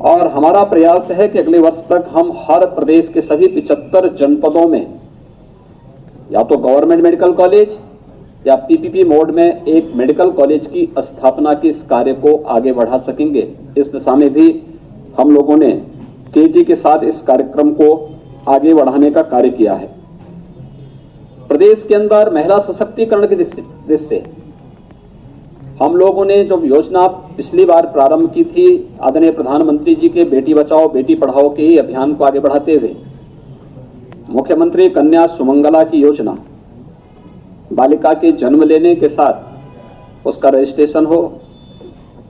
और हमारा प्रयास है कि अगले वर्ष तक हम हर प्रदेश के सभी 75 जनपदों में या तो गवर्नमेंट मेडिकल कॉलेज या पीपीपी मोड में एक मेडिकल कॉलेज की स्थापना के इस कार्य को आगे बढ़ा सकेंगे। इस दिशा में भी हम लोगों ने तेजी के साथ इस कार्यक्रम को आगे बढ़ाने का कार्य किया है। प्रदेश के अंदर महिला सशक्तिकरण की दृष्टि से हम लोगों ने जो योजना पिछली बार प्रारंभ की थी, आदरणीय प्रधानमंत्री जी के बेटी बचाओ बेटी पढ़ाओ के अभियान को आगे बढ़ाते हुए मुख्यमंत्री कन्या सुमंगला की योजना, बालिका के जन्म लेने के साथ उसका रजिस्ट्रेशन हो,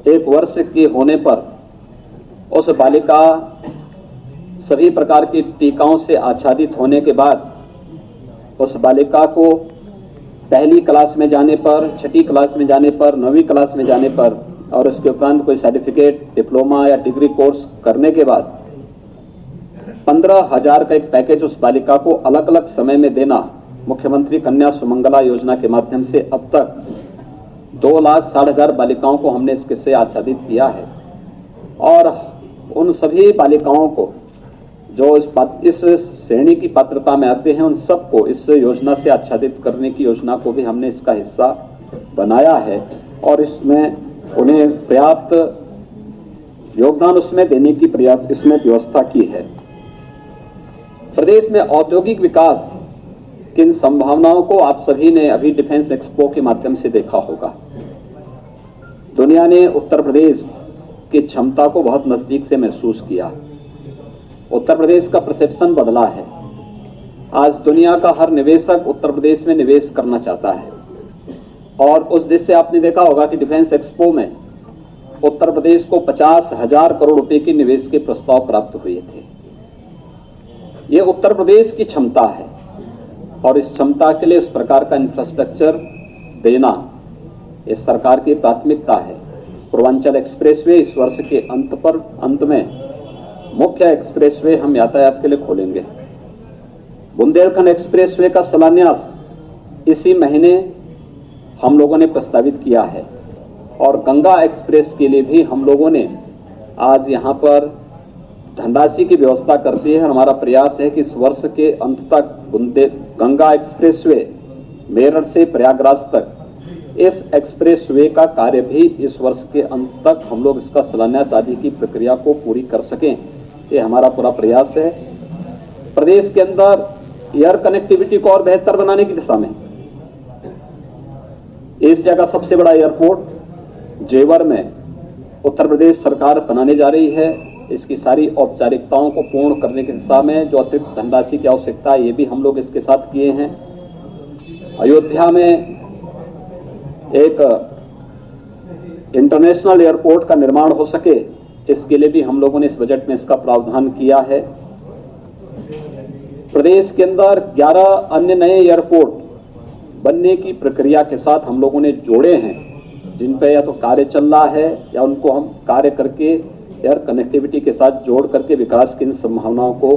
1 वर्ष के होने पर उस बालिका सभी प्रकार के टीकाओं से आच्छादित होने के बाद उस बालिका को पहली क्लास में जाने पर, छठी क्लास में जाने पर, 9वीं क्लास में जाने पर और उसके उपरांत कोई सर्टिफिकेट, डिप्लोमा या डिग्री कोर्स करने के बाद 15,000 का एक पैकेज उस बालिका को अलग अलग समय में देना, मुख्यमंत्री कन्या सुमंगला योजना के माध्यम से अब तक 2,60,000 बालिकाओं को हमने इसके से आच्छादित किया है। और उन सभी बालिकाओं को जो इस श्रेणी की पात्रता में आते हैं, उन सबको इस योजना से आच्छादित करने की योजना को भी हमने इसका हिस्सा बनाया है और इसमें उन्हें पर्याप्त योगदान उसमें देने की पर्याप्त इसमें व्यवस्था की है। प्रदेश में औद्योगिक विकास की इन संभावनाओं को आप सभी ने अभी डिफेंस एक्सपो के माध्यम से देखा होगा। दुनिया ने उत्तर प्रदेश की क्षमता को बहुत नजदीक से महसूस किया। उत्तर प्रदेश का परसेप्शन बदला है। आज दुनिया का हर निवेशक उत्तर प्रदेश में निवेश करना चाहता है और उस देश से आपने देखा होगा कि डिफेंस एक्सपो में उत्तर प्रदेश को 50,000 करोड़ रुपए के निवेश के प्रस्ताव प्राप्त हुए थे। ये उत्तर प्रदेश की क्षमता है और इस क्षमता के लिए इस प्रकार का इंफ्रास्ट्रक्चर देना इस सरकार की प्राथमिकता है। पूर्वांचल एक्सप्रेसवे इस वर्ष के अंत में मुख्य एक्सप्रेसवे हम यातायात के लिए खोलेंगे। बुंदेलखंड एक्सप्रेसवे का शिलान्यास इसी महीने हम लोगों ने प्रस्तावित किया है और गंगा एक्सप्रेस के लिए भी हम लोगों ने आज यहाँ पर धनराशि की व्यवस्था करती है। हमारा प्रयास है कि इस वर्ष के अंत तक गंगा एक्सप्रेसवे मेरठ से प्रयागराज तक इस एक्सप्रेसवे का कार्य भी इस वर्ष के अंत तक हम लोग इसका शिलान्यास आदि की प्रक्रिया को पूरी कर सकें, ये हमारा पूरा प्रयास है। प्रदेश के अंदर एयर कनेक्टिविटी को और बेहतर बनाने की दिशा में एशिया का सबसे बड़ा एयरपोर्ट जेवर में उत्तर प्रदेश सरकार बनाने जा रही है। इसकी सारी औपचारिकताओं को पूर्ण करने की दिशा में जो अतिरिक्त धनराशि की आवश्यकता है, ये भी हम लोग इसके साथ किए हैं। अयोध्या में एक इंटरनेशनल एयरपोर्ट का निर्माण हो सके, इसके लिए भी हम लोगों ने इस बजट में इसका प्रावधान किया है। प्रदेश के अंदर 11 अन्य नए एयरपोर्ट बनने की प्रक्रिया के साथ हम लोगों ने जोड़े हैं, जिन पे या तो कार्य चल रहा है या उनको हम कार्य करके एयर कनेक्टिविटी के साथ जोड़ करके विकास की इन संभावनाओं को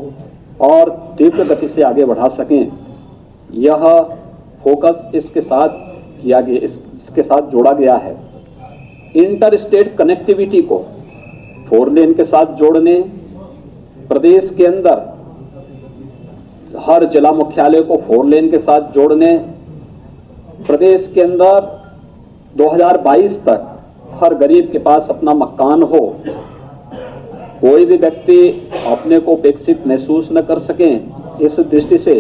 और तीव्र गति से आगे बढ़ा सकें। यह फोकस इसके साथ किया गया, इसके साथ जोड़ा गया है। इंटर स्टेट कनेक्टिविटी को 4 लेन के साथ जोड़ने, प्रदेश के अंदर हर जिला मुख्यालय को 4 लेन के साथ जोड़ने, प्रदेश के अंदर 2022 तक हर गरीब के पास अपना मकान हो, कोई भी व्यक्ति अपने को उपेक्षित महसूस न कर सकें, इस दृष्टि से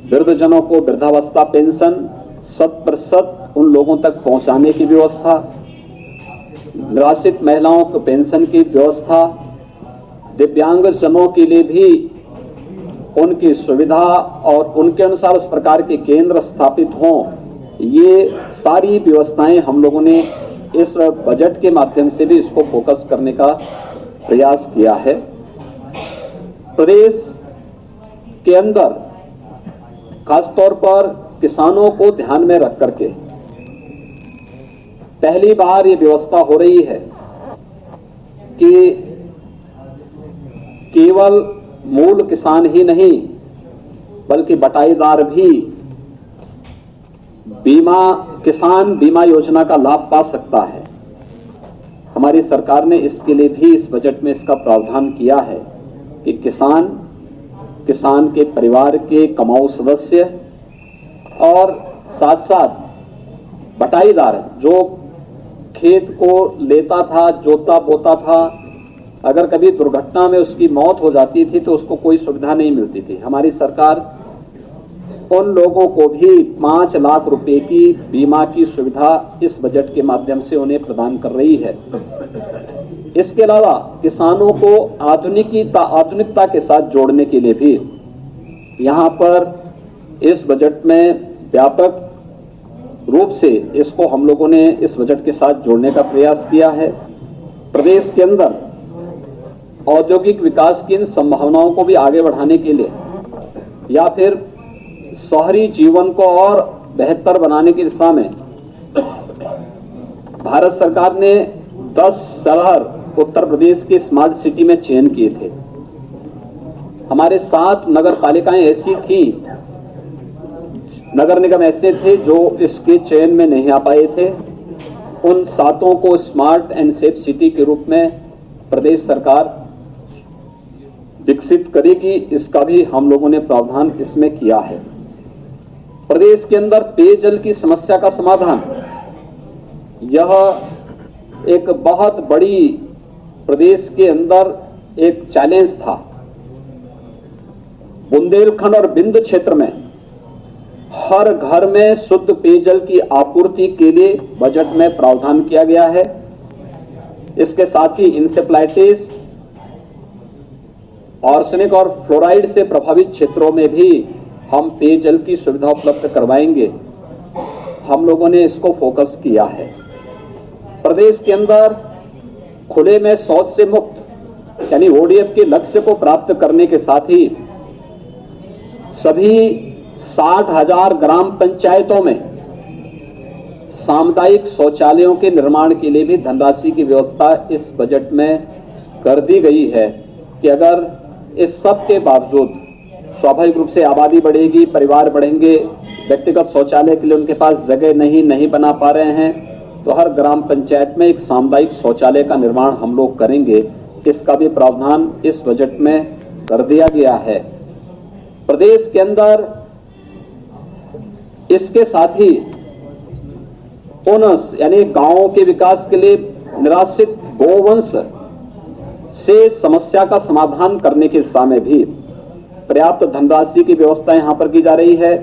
वृद्धजनों को वृद्धावस्था पेंशन 100% उन लोगों तक पहुंचाने की व्यवस्था, निराश्रित महिलाओं को पेंशन की व्यवस्था, दिव्यांगजनों के लिए भी उनकी सुविधा और उनके अनुसार उस प्रकार के केंद्र स्थापित हों, ये सारी व्यवस्थाएं हम लोगों ने इस बजट के माध्यम से भी इसको फोकस करने का प्रयास किया है। प्रदेश के अंदर खासतौर पर किसानों को ध्यान में रख करके पहली बार ये व्यवस्था हो रही है कि केवल मूल किसान ही नहीं बल्कि बटाईदार भी किसान बीमा योजना का लाभ पा सकता है। हमारी सरकार ने इसके लिए भी इस बजट में इसका प्रावधान किया है कि किसान के परिवार के कमाऊ सदस्य और साथ साथ बटाईदार जो खेत को लेता था, जोता बोता था, अगर कभी दुर्घटना में उसकी मौत हो जाती थी तो उसको कोई सुविधा नहीं मिलती थी। हमारी सरकार उन लोगों को भी 5 लाख रुपए की बीमा की सुविधा इस बजट के माध्यम से उन्हें प्रदान कर रही है। इसके अलावा किसानों को आधुनिकता के साथ जोड़ने के लिए भी यहां पर इस बजट में व्यापक रूप से इसको हम लोगों ने इस बजट के साथ जोड़ने का प्रयास किया है। प्रदेश के अंदर औद्योगिक विकास की इन संभावनाओं को भी आगे बढ़ाने के लिए या फिर शहरी जीवन को और बेहतर बनाने की दिशा में भारत सरकार ने 10 शहर उत्तर प्रदेश के स्मार्ट सिटी में चयन किए थे। हमारे 7 नगर पालिकाएं ऐसी थी, नगर निगम ऐसे थे जो इसके चयन में नहीं आ पाए थे। उन 7 को स्मार्ट एंड सेफ सिटी के रूप में प्रदेश सरकार विकसित करेगी, इसका भी हम लोगों ने प्रावधान इसमें किया है। प्रदेश के अंदर पेयजल की समस्या का समाधान, यह एक बहुत बड़ी प्रदेश के अंदर एक चैलेंज था। बुंदेलखंड और बिंद क्षेत्र में हर घर में शुद्ध पेयजल की आपूर्ति के लिए बजट में प्रावधान किया गया है। इसके साथ ही इंसेफ्लाइटिस, आर्सेनिक और फ्लोराइड से प्रभावित क्षेत्रों में भी हम पेयजल की सुविधा उपलब्ध करवाएंगे। हम लोगों ने इसको फोकस किया है। प्रदेश के अंदर खुले में शौच से मुक्त यानी ओडीएफ के लक्ष्य को प्राप्त करने के साथ ही सभी 60,000 ग्राम पंचायतों में सामुदायिक शौचालयों के निर्माण के लिए भी धनराशि की व्यवस्था इस बजट में कर दी गई है कि अगर इस सब के बावजूद स्वाभाविक रूप से आबादी बढ़ेगी, परिवार बढ़ेंगे, व्यक्तिगत शौचालय के लिए उनके पास जगह नहीं बना पा रहे हैं, तो हर ग्राम पंचायत में एक सामुदायिक शौचालय का निर्माण हम लोग करेंगे। इसका भी प्रावधान इस बजट में कर दिया गया है। प्रदेश के अंदर इसके साथ ही ओनस यानी गांवों के विकास के लिए निराश्रित गोवंश से समस्या का समाधान करने की दिशा में भी पर्याप्त धनराशि की व्यवस्था यहां पर की जा रही है।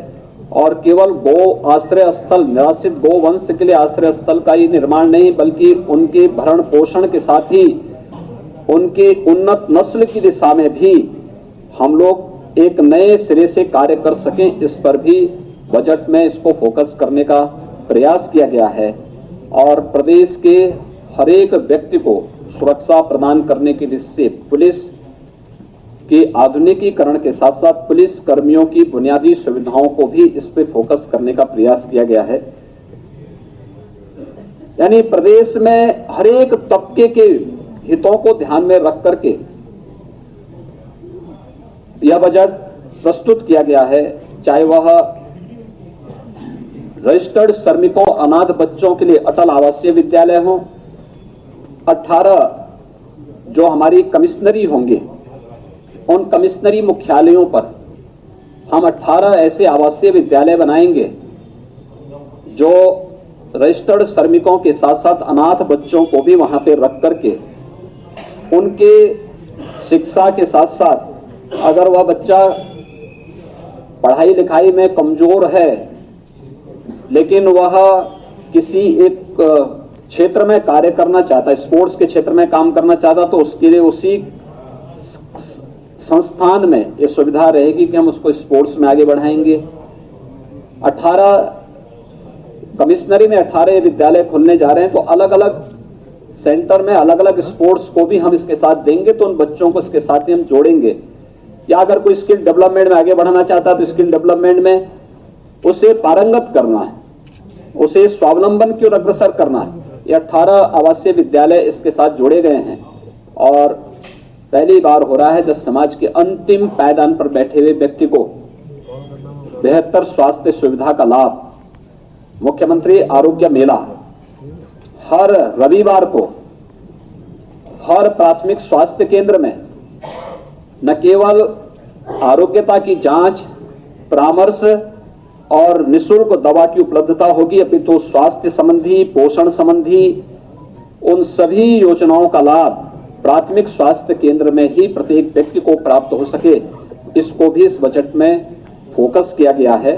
और केवल गो आश्रय स्थल, निराश्रित गोवंश के लिए आश्रय स्थल का ही निर्माण नहीं, बल्कि उनके भरण पोषण के साथ ही उनके उन्नत नस्ल की दिशा में भी हम लोग एक नए सिरे से कार्य कर सकें, इस पर भी बजट में इसको फोकस करने का प्रयास किया गया है। और प्रदेश के हर एक व्यक्ति को सुरक्षा प्रदान करने के लिए पुलिस के आधुनिकीकरण के साथ साथ पुलिस कर्मियों की बुनियादी सुविधाओं को भी इस पे फोकस करने का प्रयास किया गया है। यानी प्रदेश में हर एक तबके के हितों को ध्यान में रख करके यह बजट प्रस्तुत किया गया है, चाहे वह रजिस्टर्ड श्रमिकों, अनाथ बच्चों के लिए अटल आवासीय विद्यालय हो, 18 जो हमारी कमिश्नरी होंगे उन कमिश्नरी मुख्यालयों पर हम 18 ऐसे आवासीय विद्यालय बनाएंगे जो रजिस्टर्ड श्रमिकों के साथ साथ अनाथ बच्चों को भी वहां पे रख करके उनके शिक्षा के साथ साथ अगर वह बच्चा पढ़ाई लिखाई में कमजोर है लेकिन वह किसी एक क्षेत्र में कार्य करना चाहता है, स्पोर्ट्स के क्षेत्र में काम करना चाहता, तो उसके लिए उसी संस्थान में ये सुविधा रहेगी कि हम उसको स्पोर्ट्स में आगे बढ़ाएंगे। 18 कमिश्नरी में 18 विद्यालय खुलने जा रहे हैं, तो अलग अलग सेंटर में अलग अलग स्पोर्ट्स को भी हम इसके साथ देंगे, तो उन बच्चों को इसके साथ ही हम जोड़ेंगे। या अगर कोई स्किल डेवलपमेंट में आगे बढ़ाना चाहता है तो स्किल डेवलपमेंट में उसे पारंगत करना है, उसे स्वावलंबन की ओर अग्रसर करना है। ये 18 आवासीय विद्यालय इसके साथ जोड़े गए हैं और पहली बार हो रहा है जब समाज के अंतिम पायदान पर बैठे हुए व्यक्ति को बेहतर स्वास्थ्य सुविधा का लाभ। मुख्यमंत्री आरोग्य मेला हर रविवार को हर प्राथमिक स्वास्थ्य केंद्र में न केवल आरोग्यता की जांच, परामर्श और निःशुल्क दवा की उपलब्धता होगी, अपितु स्वास्थ्य संबंधी, पोषण संबंधी उन सभी योजनाओं का लाभ प्राथमिक स्वास्थ्य केंद्र में ही प्रत्येक व्यक्ति को प्राप्त हो सके, इसको भी इस बजट में फोकस किया गया है।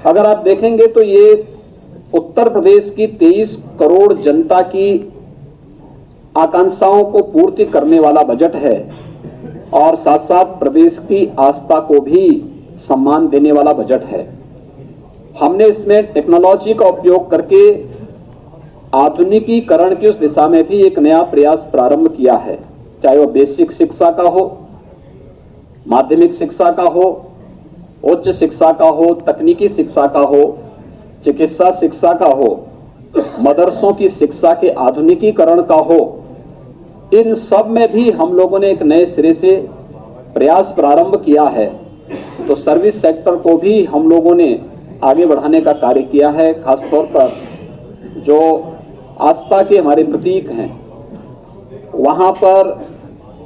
अगर आप देखेंगे तो ये उत्तर प्रदेश की 23 करोड़ जनता की आकांक्षाओं को पूर्ति करने वाला बजट है और साथ साथ प्रदेश की आस्था को भी सम्मान देने वाला बजट है। हमने इसमें टेक्नोलॉजी का उपयोग करके आधुनिकीकरण की उस दिशा में भी एक नया प्रयास प्रारंभ किया है, चाहे वो बेसिक शिक्षा का हो, माध्यमिक शिक्षा का हो, उच्च शिक्षा का हो, तकनीकी शिक्षा का हो, चिकित्सा शिक्षा का हो, मदरसों की शिक्षा के आधुनिकीकरण का हो। इन सब में भी हम लोगों ने एक नए सिरे से प्रयास प्रारंभ किया है। तो सर्विस सेक्टर को भी हम लोगों ने आगे बढ़ाने का कार्य किया है। खासतौर पर जो आस्था के हमारे प्रतीक हैं, वहां पर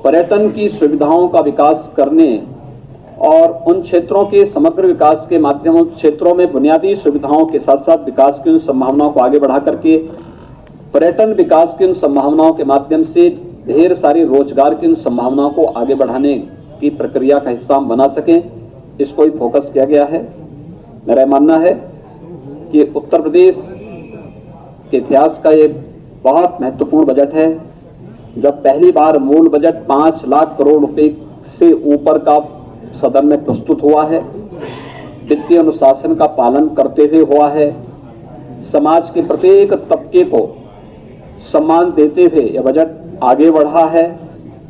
पर्यटन की सुविधाओं का विकास करने और उन क्षेत्रों के समग्र विकास के माध्यम क्षेत्रों में बुनियादी सुविधाओं के साथ साथ विकास की उन संभावनाओं को आगे बढ़ा करके पर्यटन विकास की उन संभावनाओं के माध्यम से ढेर सारी रोजगार की उन संभावनाओं को आगे बढ़ाने की प्रक्रिया का हिस्सा हम बना सकें, इसको ही फोकस किया गया है। मेरा मानना है कि उत्तर प्रदेश के इतिहास का ये बहुत महत्वपूर्ण बजट है। जब पहली बार मूल बजट 5 लाख करोड़ रुपए से ऊपर का सदन में प्रस्तुत हुआ है, वित्तीय अनुशासन का पालन करते हुए हुआ है, समाज के प्रत्येक तबके को सम्मान देते हुए यह बजट आगे बढ़ा है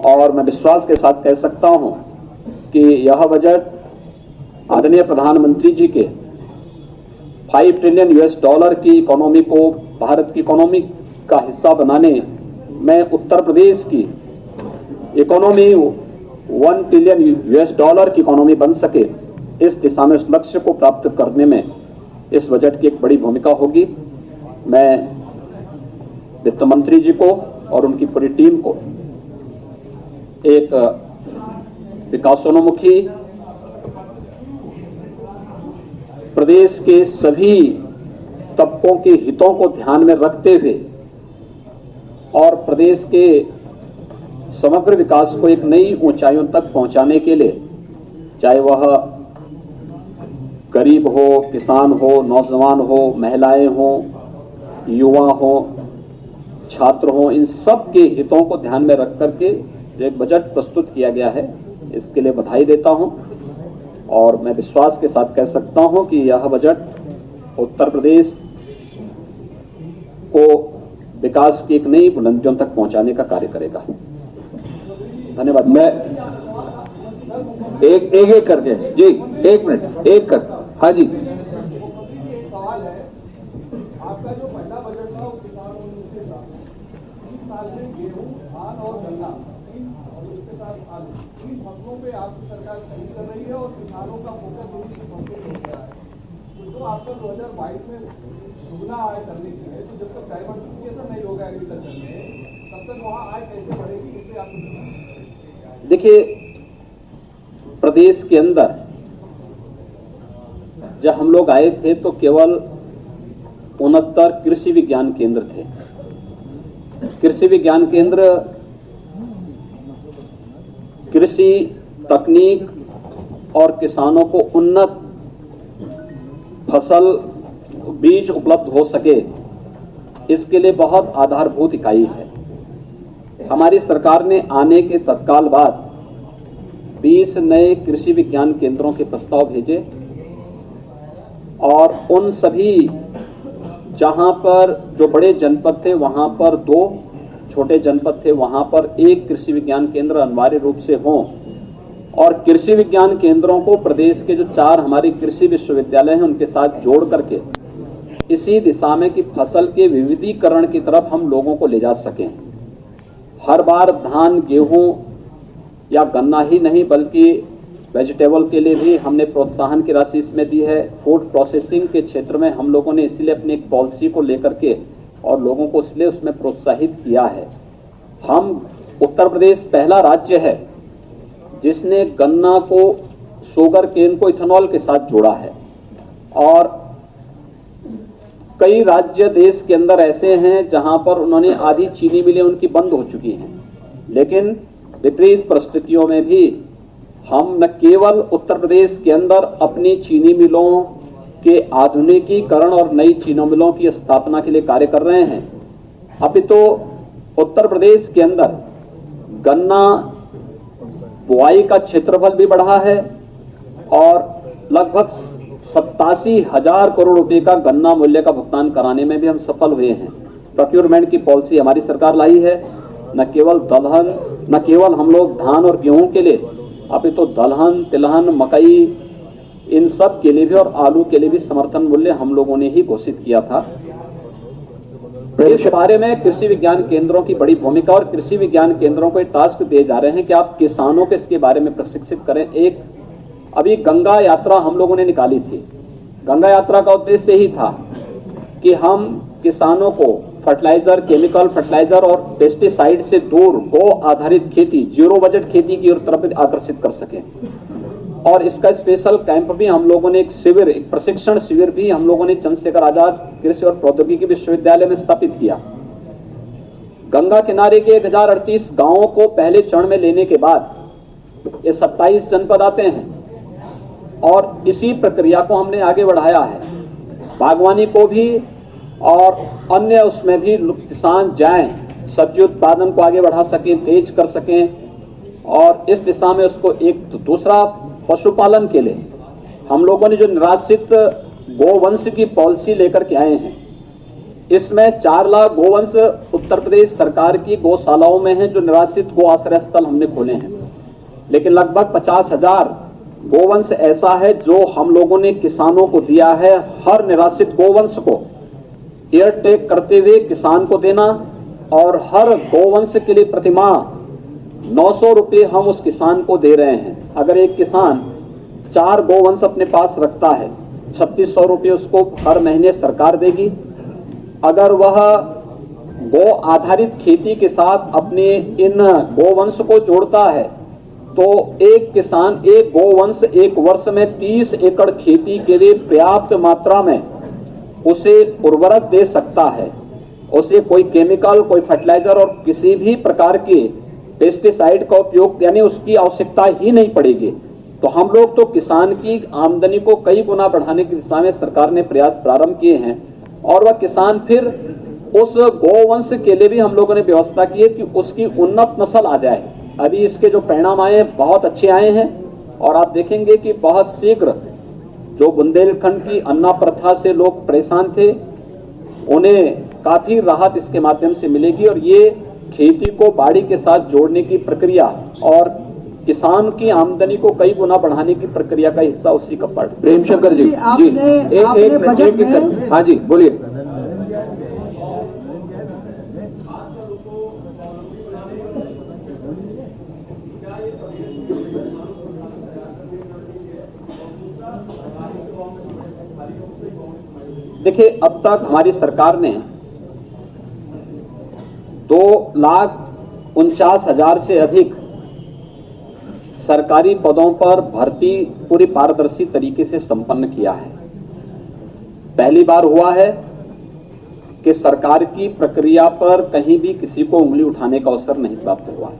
और मैं विश्वास के साथ कह सकता हूं कि यह बजट आदरणीय प्रधानमंत्री जी के 5 ट्रिलियन US डॉलर की इकोनॉमी को भारत की इकोनॉमी का हिस्सा बनाने में उत्तर प्रदेश की इकोनॉमी 1 ट्रिलियन US डॉलर की इकोनॉमी बन सके, इस दिशा में उस लक्ष्य को प्राप्त करने में इस बजट की एक बड़ी भूमिका होगी। मैं वित्त मंत्री जी को और उनकी पूरी टीम को एक विकासोन्मुखी प्रदेश के सभी तबकों के हितों को ध्यान में रखते हुए और प्रदेश के समग्र विकास को एक नई ऊंचाइयों तक पहुंचाने के लिए, चाहे वह गरीब हो, किसान हो, नौजवान हो, महिलाएं हो, युवा हो, छात्र हो, इन सब के हितों को ध्यान में रख करके जो एक बजट प्रस्तुत किया गया है, इसके लिए बधाई देता हूं और मैं विश्वास के साथ कह सकता हूं कि यह बजट उत्तर प्रदेश को विकास की एक नई बुलंदियों तक पहुंचाने का कार्य करेगा। धन्यवाद। मैं एक करके जी, 1 मिनट, एक कर। हाँ जी, सवाल है, आपका जो पहला बजट था वो किसानों से था। 3 साल में गेहूं, धान और गन्ना और उसके साथ आलू, 3 फसलों पे आपकी सरकार खरीद कर रही है और किसानों का फोकस उनकी फसलों पे हो गया है। तो आपका 2022 में दुगना आय करने के लिए, तो जब तक डाइवर्सिफिकेशन नहीं होगा एग्रीकल्चर में, तब तक वहाँ आय कैसे बढ़ेगी, इससे आप देखिए, प्रदेश के अंदर जब हम लोग आए थे तो केवल 69 कृषि विज्ञान केंद्र थे। कृषि विज्ञान केंद्र कृषि तकनीक और किसानों को उन्नत फसल बीज उपलब्ध हो सके, इसके लिए बहुत आधारभूत इकाई है। हमारी सरकार ने आने के तत्काल बाद 20 नए कृषि विज्ञान केंद्रों के प्रस्ताव भेजे और उन सभी जहां पर जो बड़े जनपद थे वहां पर 2, छोटे जनपद थे वहां पर 1 कृषि विज्ञान केंद्र अनिवार्य रूप से हों और कृषि विज्ञान केंद्रों को प्रदेश के जो 4 हमारे कृषि विश्वविद्यालय हैं उनके साथ जोड़ करके इसी दिशा में कि फसल के विविधीकरण की तरफ हम लोगों को ले जा सकें। हर बार धान, गेहूं या गन्ना ही नहीं बल्कि वेजिटेबल के लिए भी हमने प्रोत्साहन की राशि इसमें दी है। फूड प्रोसेसिंग के क्षेत्र में हम लोगों ने इसलिए अपनी एक पॉलिसी को लेकर के और लोगों को इसलिए उसमें प्रोत्साहित किया है हम उत्तर प्रदेश पहला राज्य है जिसने गन्ना को शुगर केन को इथेनॉल के साथ जोड़ा है, और कई राज्य देश के अंदर ऐसे हैं जहां पर उन्होंने आधी चीनी मिलें उनकी बंद हो चुकी हैं। लेकिन विपरीत परिस्थितियों में भी हम न केवल उत्तर प्रदेश के अंदर अपनी चीनी मिलों के आधुनिकीकरण और नई चीनी मिलों की स्थापना के लिए कार्य कर रहे हैं, अपितु उत्तर प्रदेश के अंदर गन्ना बुआई का क्षेत्रफल भी बढ़ा है और लगभग 87,000 करोड़ रुपए का गन्ना मूल्य का भुगतान कराने में भी हम सफल हुए हैं। प्रोक्योरमेंट की पॉलिसी हमारी सरकार लाई है, न केवल दलहन, न केवल हम लोग धान और गेहूं के लिए, अपितु दलहन, तिलहन, मकई, इन सब के लिए भी और आलू के लिए भी समर्थन मूल्य हम लोगों ने ही घोषित किया था। इस बारे में कृषि विज्ञान केंद्रों की बड़ी भूमिका, और कृषि विज्ञान केंद्रों को टास्क दिए जा रहे हैं कि आप किसानों को इसके बारे में प्रशिक्षित करें। एक अभी गंगा यात्रा हम लोगों ने निकाली थी। गंगा यात्रा का उद्देश्य ही था कि हम किसानों को फर्टिलाइजर, केमिकल फर्टिलाइजर और पेस्टिसाइड से दूर गो आधारित खेती, जीरो बजट खेती की तरफ आकर्षित कर सकें। और इसका स्पेशल कैंप भी हम लोगों ने, एक प्रशिक्षण शिविर भी हम लोगों ने चंद्रशेखर आजाद कृषि और प्रौद्योगिकी विश्वविद्यालय में स्थापित किया। गंगा किनारे के 1038 गांवों को पहले चरण में लेने के बाद ये 27 जनपद आते हैं, और इसी प्रक्रिया को हमने आगे बढ़ाया है। बागवानी को भी और अन्य उसमें भी किसान जाएं, सब्जी उत्पादन को आगे बढ़ा सकें, तेज कर सकें, और इस दिशा में उसको एक दूसरा पशुपालन के लिए हम लोगों ने जो निराश्रित गोवंश की पॉलिसी लेकर के आए हैं, इसमें 4 लाख गोवंश उत्तर प्रदेश सरकार की गौशालाओं में हैं जो निराश्रित गो आश्रय स्थल हमने खोले हैं। लेकिन लगभग 50,000 गोवंश ऐसा है जो हम लोगों ने किसानों को दिया है। हर निराश्रित गोवंश को एयर टैग करते हुए किसान को देना, और हर गोवंश के लिए प्रतिमाह 900 रुपये हम उस किसान को दे रहे हैं। अगर एक किसान 4 गोवंश अपने पास रखता है, 3600 रुपये उसको हर महीने सरकार देगी। अगर वह गो आधारित खेती के साथ अपने इन गोवंश को जोड़ता है तो एक किसान एक गोवंश एक वर्ष में 30 एकड़ खेती के लिए पर्याप्त मात्रा में उसे उर्वरक दे सकता है। उसे कोई केमिकल, कोई फर्टिलाइजर और किसी भी प्रकार के पेस्टिसाइड का उपयोग यानी उसकी आवश्यकता ही नहीं पड़ेगी। तो हम लोग तो किसान की आमदनी को कई गुना बढ़ाने की दिशा में सरकार ने प्रयास प्रारंभ किए हैं, और वह किसान फिर उस गोवंश के लिए भी हम लोगों ने व्यवस्था की है कि उसकी उन्नत नस्ल आ जाए। अभी इसके जो परिणाम आए हैं बहुत अच्छे आए हैं, और आप देखेंगे कि बहुत शीघ्र जो बुंदेलखंड की अन्ना प्रथा से लोग परेशान थे उन्हें काफी राहत इसके माध्यम से मिलेगी, और ये खेती को बाड़ी के साथ जोड़ने की प्रक्रिया और किसान की आमदनी को कई गुना बढ़ाने की प्रक्रिया का हिस्सा उसी का पार्ट। प्रेमशंकर जी, हाँ जी बोलिए। देखिए, अब तक हमारी सरकार ने 2,49,000 से अधिक सरकारी पदों पर भर्ती पूरी पारदर्शी तरीके से संपन्न किया है। पहली बार हुआ है कि सरकार की प्रक्रिया पर कहीं भी किसी को उंगली उठाने का अवसर नहीं प्राप्त हुआ है,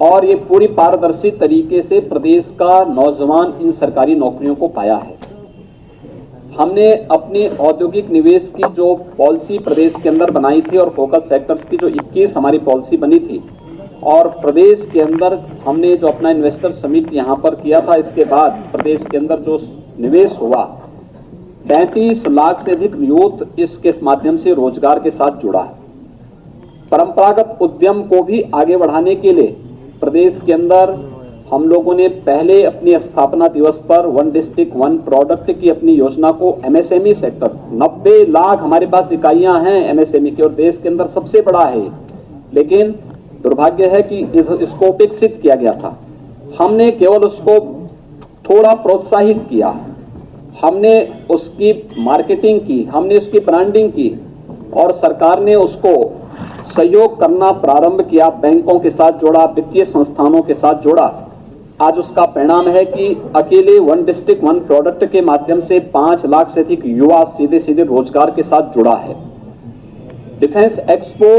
और ये पूरी पारदर्शी तरीके से प्रदेश का नौजवान इन सरकारी नौकरियों को पाया है। हमने अपनी औद्योगिक निवेश की जो पॉलिसी प्रदेश के अंदर बनाई थी और फोकस सेक्टर्स की जो 21 हमारी पॉलिसी बनी थी, और प्रदेश के अंदर हमने जो अपना इन्वेस्टर समिट यहाँ पर किया था, इसके बाद प्रदेश के अंदर जो निवेश हुआ 35 लाख से अधिक यूथ इसके माध्यम से रोजगार के साथ जुड़ा है। परंपरागत उद्यम को भी आगे बढ़ाने के लिए प्रदेश के अंदर हम लोगों ने पहले अपनी स्थापना दिवस पर 1 डिस्ट्रिक्ट 1 प्रोडक्ट की अपनी योजना को एमएसएमई सेक्टर 90 लाख हमारे पास इकाइयां हैं एमएसएमई की, और देश के अंदर सबसे बड़ा है। लेकिन दुर्भाग्य है कि इसको विकसित किया गया था, हमने केवल उसको थोड़ा प्रोत्साहित किया, हमने उसकी मार्केटिंग की, हमने उसकी ब्रांडिंग की, और सरकार ने उसको सहयोग करना प्रारंभ किया, बैंकों के साथ जोड़ा, वित्तीय संस्थानों के साथ जोड़ा, आज उसका परिणाम है कि अकेले वन डिस्ट्रिक्ट वन प्रोडक्ट के माध्यम से 5 लाख से अधिक युवा सीधे सीधे रोजगार के साथ जुड़ा है। डिफेंस एक्सपो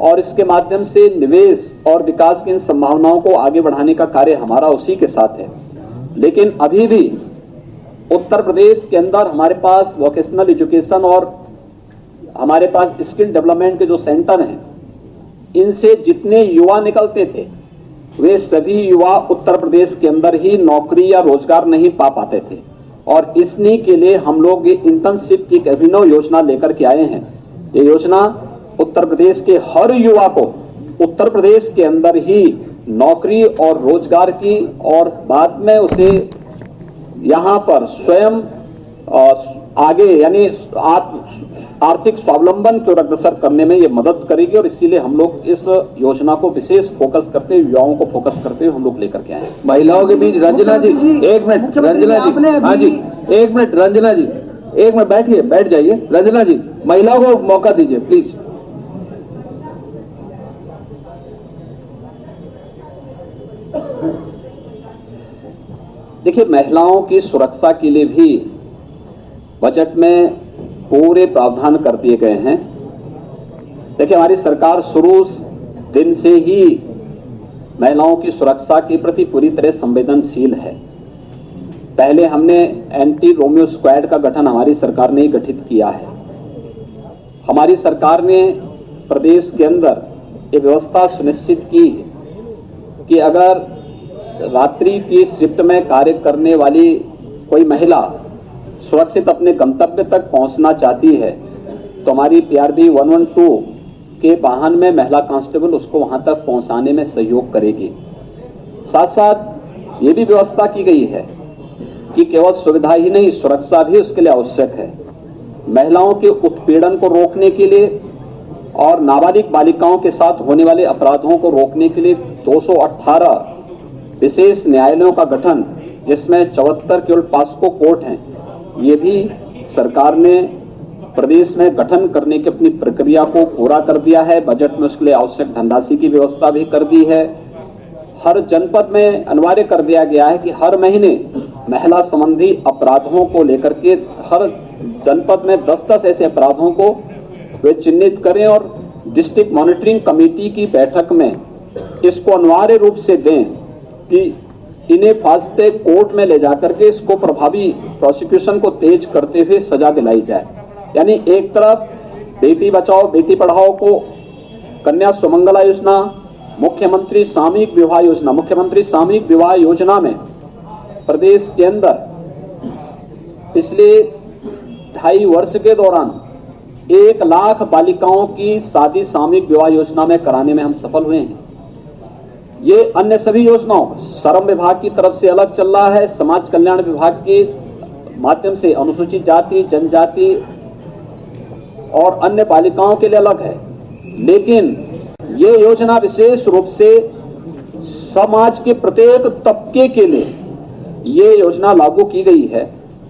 और इसके माध्यम से निवेश और विकास की इन संभावनाओं को आगे बढ़ाने का कार्य हमारा उसी के साथ है। लेकिन अभी भी उत्तर प्रदेश के अंदर हमारे पास वोकेशनल एजुकेशन और हमारे पास स्किल डेवलपमेंट के जो सेंटर हैं, इनसे जितने युवा निकलते थे वे सभी युवा उत्तर प्रदेश के अंदर ही नौकरी या रोजगार नहीं पा पाते थे। और इसने के लिए हम लोग ये इंटर्नशिप की एक अभिनव योजना लेकर के आए हैं। ये योजना उत्तर प्रदेश के हर युवा को उत्तर प्रदेश के अंदर ही नौकरी और रोजगार की और बाद में उसे यहाँ पर स्वयं आगे यानी आर्थिक स्वावलंबन की ओर अग्रसर करने में ये मदद करेगी। और इसीलिए हम लोग इस योजना को विशेष फोकस करते हुए, युवाओं को फोकस करते हुए हम लोग लेकर के आए हैं। महिलाओं के बीच रंजना जी, एक मिनट रंजना जी, हाँ जी, एक मिनट रंजना जी, एक मिनट बैठिए, बैठ जाइए। रंजना जी, महिलाओं को मौका दीजिए प्लीज। देखिए, महिलाओं की सुरक्षा के लिए भी बजट में पूरे प्रावधान कर दिए गए हैं। देखिए, हमारी सरकार शुरू दिन से ही महिलाओं की सुरक्षा के प्रति पूरी तरह संवेदनशील है। पहले हमने एंटी रोमियो स्क्वाड का गठन हमारी सरकार ने ही गठित किया है। हमारी सरकार ने प्रदेश के अंदर एक व्यवस्था सुनिश्चित की कि अगर रात्रि की शिफ्ट में कार्य करने वाली कोई महिला सुरक्षित अपने गंतव्य तक पहुंचना चाहती है तो हमारी पीआरबी 112 के वाहन में महिला कांस्टेबल उसको वहां तक पहुंचाने में सहयोग करेगी। साथ साथ ये भी व्यवस्था की गई है कि केवल सुविधा ही नहीं, सुरक्षा भी उसके लिए आवश्यक है। महिलाओं के उत्पीड़न को रोकने के लिए और नाबालिग बालिकाओं के साथ होने वाले अपराधों को रोकने के लिए 218 विशेष न्यायालयों का गठन, जिसमें 74 केवल पास्को कोर्ट हैं, ये भी सरकार ने प्रदेश में गठन करने की अपनी प्रक्रिया को पूरा कर दिया है। बजट में उसके लिए आवश्यक धनराशि की व्यवस्था भी कर दी है। हर जनपद में अनिवार्य कर दिया गया है कि हर महीने महिला संबंधी अपराधों को लेकर के हर जनपद में 10-10 ऐसे अपराधों को वे चिन्हित करें और डिस्ट्रिक्ट मॉनिटरिंग कमेटी की बैठक में इसको अनिवार्य रूप से दें कि इन्हें फास्टे कोर्ट में ले जाकर के इसको प्रभावी प्रोसिक्यूशन को तेज करते हुए सजा दिलाई जाए। यानी एक तरफ बेटी बचाओ बेटी पढ़ाओ को कन्या सुमंगला योजना, मुख्यमंत्री सामूहिक विवाह योजना, मुख्यमंत्री सामूहिक विवाह योजना में प्रदेश के अंदर पिछले 2.5 वर्ष के दौरान 1 लाख बालिकाओं की शादी सामूहिक विवाह योजना में कराने में हम सफल हुए हैं। ये अन्य सभी योजनाओं श्रम विभाग की तरफ से अलग चल रहा है, समाज कल्याण विभाग के माध्यम से अनुसूचित जाति, जनजाति और अन्य बालिकाओं के लिए अलग है। लेकिन ये योजना विशेष रूप से समाज के प्रत्येक तबके के लिए ये योजना लागू की गई है।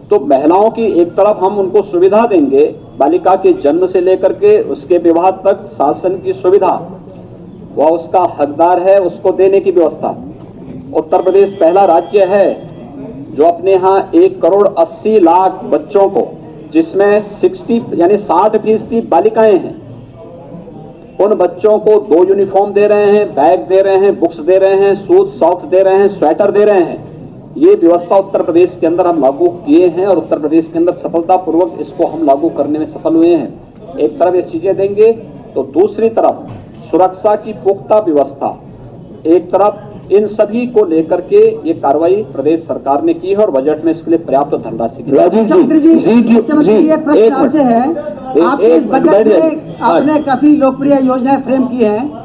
तो महिलाओं की एक तरफ हम उनको सुविधा देंगे, बालिका के जन्म से लेकर के उसके विवाह तक शासन की सुविधा, वह उसका हकदार है, उसको देने की व्यवस्था। उत्तर प्रदेश पहला राज्य है जो अपने यहाँ 1,80,00,000 बच्चों को, जिसमें 60% बालिकाएं हैं, उन बच्चों को 2 यूनिफॉर्म दे रहे हैं, बैग दे रहे हैं, बुक्स दे रहे हैं, शूज सॉक्स दे रहे हैं, स्वेटर दे रहे हैं। ये व्यवस्था उत्तर प्रदेश के अंदर हम लागू किए हैं और उत्तर प्रदेश के अंदर सफलतापूर्वक इसको हम लागू करने में सफल हुए हैं। एक तरफ ये चीजें देंगे तो दूसरी तरफ सुरक्षा की पुख्ता व्यवस्था, एक तरफ इन सभी को लेकर के ये कार्रवाई प्रदेश सरकार ने की है और बजट में इसके लिए पर्याप्त धनराशि की। मुख्यमंत्री जी एक प्रश्न आपसे है, आपने इस बजट में आपने काफी लोकप्रिय योजनाएं फ्रेम की हैं।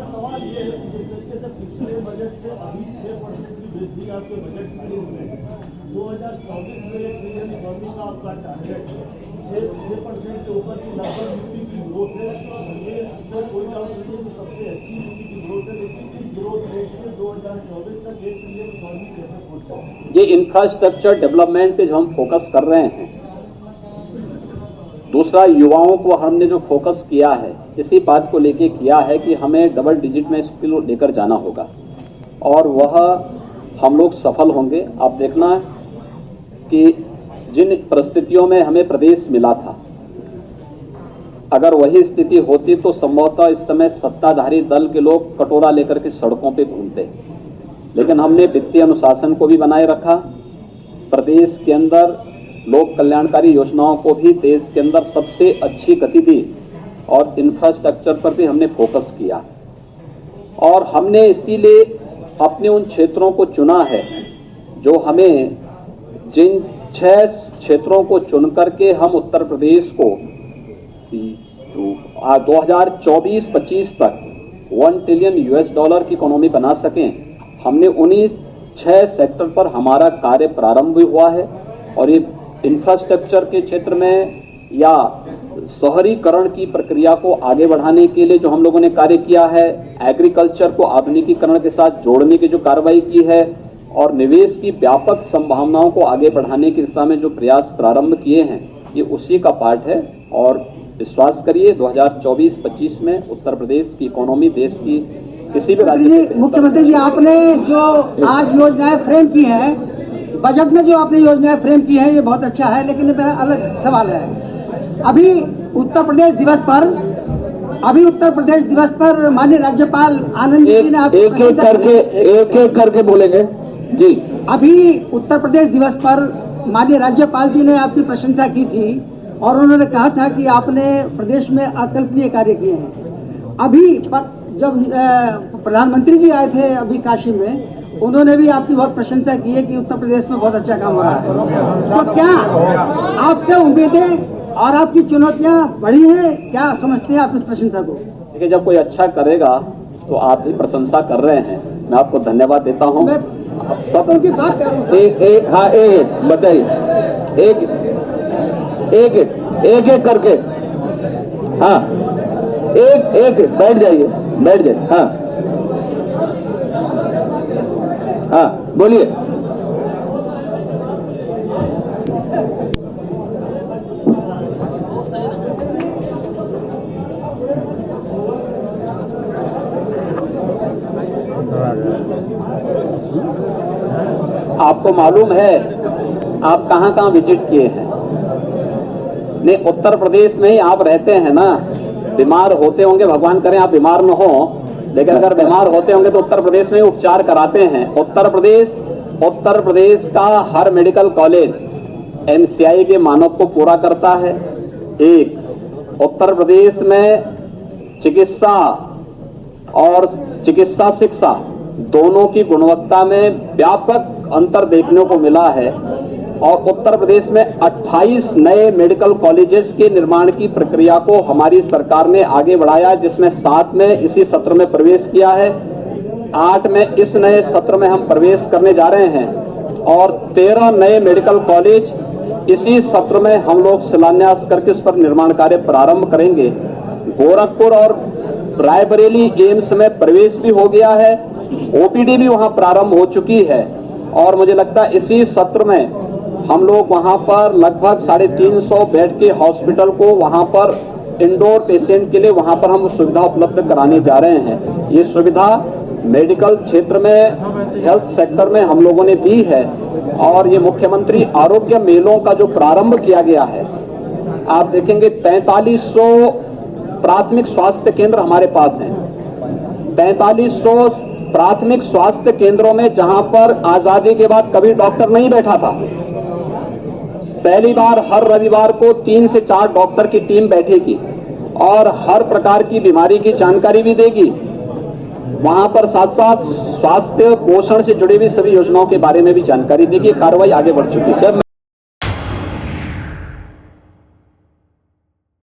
ये इंफ्रास्ट्रक्चर डेवलपमेंट पे जो हम फोकस कर रहे हैं, दूसरा, युवाओं को हमने जो फोकस किया है इसी बात को लेके किया है कि हमें डबल डिजिट में स्किल लेकर जाना होगा और वह हम लोग सफल होंगे। आप देखना कि जिन परिस्थितियों में हमें प्रदेश मिला था, अगर वही स्थिति होती तो संभवतः इस समय सत्ताधारी दल के लोग कटोरा लेकर के सड़कों पे घूमते, लेकिन हमने वित्तीय अनुशासन को भी बनाए रखा, प्रदेश के अंदर लोक कल्याणकारी योजनाओं को भी देश के अंदर सबसे अच्छी गति दी और इंफ्रास्ट्रक्चर पर भी हमने फोकस किया और हमने इसीलिए अपने उन क्षेत्रों को चुना है जो हमें, जिन 6 क्षेत्रों को चुन करके हम उत्तर प्रदेश को 2024-25 तक $1 ट्रिलियन की इकोनॉमी बना सकें, हमने उन्हीं 6 सेक्टर पर हमारा कार्य प्रारंभ भी हुआ है। और ये इंफ्रास्ट्रक्चर के क्षेत्र में या शहरीकरण की प्रक्रिया को आगे बढ़ाने के लिए जो हम लोगों ने कार्य किया है, एग्रीकल्चर को आधुनिकीकरण के साथ जोड़ने की जो कार्रवाई की है और निवेश की व्यापक संभावनाओं को आगे बढ़ाने की दिशा में जो प्रयास प्रारंभ किए हैं, ये उसी का पार्ट है। और विश्वास करिए 2024-25 में उत्तर प्रदेश की इकोनॉमी देश की किसी भी राज्य से, मुख्यमंत्री जी, आपने जो आज योजनाएं फ्रेम की हैं, बजट में जो आपने योजनाएं फ्रेम की हैं, ये बहुत अच्छा है, लेकिन मेरा अलग सवाल है। अभी उत्तर प्रदेश दिवस पर माननीय राज्यपाल आनंद जी ने एक एक करके बोलेंगे जी। अभी उत्तर प्रदेश दिवस पर माननीय राज्यपाल जी ने आपकी प्रशंसा की थी और उन्होंने कहा था कि आपने प्रदेश में अकल्पनीय कार्य किए हैं। अभी जब प्रधानमंत्री जी आए थे अभी काशी में, उन्होंने भी आपकी बहुत प्रशंसा की है कि उत्तर प्रदेश में बहुत अच्छा काम हो रहा है। तो क्या आपसे उम्मीदें और आपकी चुनौतियां बढ़ी हैं? क्या समझते हैं आप इस प्रशंसा को? देखिए, जब कोई अच्छा करेगा तो आप भी प्रशंसा कर रहे हैं, मैं आपको धन्यवाद देता हूं। सब उनकी बात कर रहा हूं। एक बताइए, एक करके, हाँ, एक बैठ जाइए। हाँ, बोलिए। आपको मालूम है आप कहां विजिट किए हैं? नहीं, उत्तर प्रदेश में ही आप रहते हैं ना। बीमार होते होंगे, भगवान करे आप बीमार न हो, लेकिन अगर बीमार होते होंगे तो उत्तर प्रदेश में उपचार कराते हैं। उत्तर प्रदेश का हर मेडिकल कॉलेज MCI के मानक को पूरा करता है। एक, उत्तर प्रदेश में चिकित्सा और चिकित्सा शिक्षा दोनों की गुणवत्ता में व्यापक अंतर देखने को मिला है और उत्तर प्रदेश में 28 नए मेडिकल कॉलेजेस के निर्माण की प्रक्रिया को हमारी सरकार ने आगे बढ़ाया, जिसमें 7 में इसी सत्र में प्रवेश किया है, 8 में इस नए सत्र में हम प्रवेश करने जा रहे हैं और 13 नए मेडिकल कॉलेज इसी सत्र में हम लोग शिलान्यास करके इस पर निर्माण कार्य प्रारंभ करेंगे। गोरखपुर और रायबरेली एम्स में प्रवेश भी हो गया है, OPD भी वहां प्रारंभ हो चुकी है और मुझे लगता है इसी सत्र में हम लोग वहां पर लगभग 350 बेड के हॉस्पिटल को वहां पर इंडोर पेशेंट के लिए वहां पर हम सुविधा उपलब्ध कराने जा रहे हैं। ये सुविधा मेडिकल क्षेत्र में, हेल्थ सेक्टर में हम लोगों ने दी है और ये मुख्यमंत्री आरोग्य मेलों का जो प्रारंभ किया गया है, आप देखेंगे 4300 प्राथमिक स्वास्थ्य केंद्र हमारे पास हैं। 4300 प्राथमिक स्वास्थ्य केंद्रों में जहां पर आजादी के बाद कभी डॉक्टर नहीं बैठा था, पहली बार हर रविवार को 3 से 4 डॉक्टर की टीम बैठेगी और हर प्रकार की बीमारी की जानकारी भी देगी। वहां पर साथ साथ स्वास्थ्य पोषण से जुड़ी हुई सभी योजनाओं के बारे में भी जानकारी देगी। कार्रवाई आगे बढ़ चुकी है।